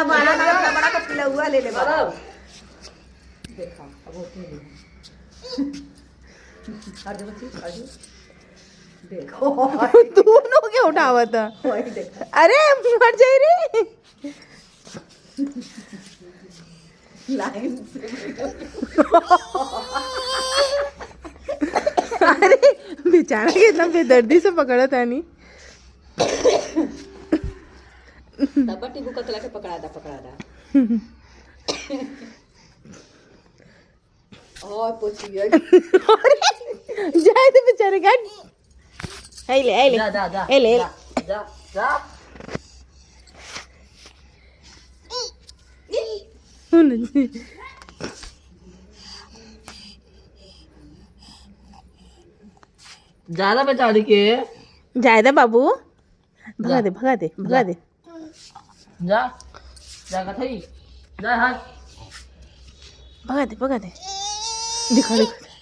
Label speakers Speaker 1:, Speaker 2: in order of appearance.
Speaker 1: बड़ा बड़ा का पिलौआ ले ले बाबा
Speaker 2: देखा अब होती है हर जगह चीज हर जगह देखो
Speaker 3: दोनों के उठावत है।
Speaker 2: वही देखा
Speaker 3: अरे मर जाई रे।
Speaker 2: लाइन से
Speaker 3: अरे बेचारा कितना बेदर्दी से पकड़ा था नहीं।
Speaker 2: तब टिबू कतला के पकड़ा दा और पूछिए
Speaker 3: जाए तो बेचारे का है ले
Speaker 2: जा जा जा
Speaker 3: ए ले
Speaker 2: जा जा ज्यादा बेचारी के
Speaker 3: जायदा बाबू भगा दे भगा दे भगा दे।
Speaker 2: जा जागा थई जा हाथ
Speaker 3: भगा दे भगा दे। दिखा दिखा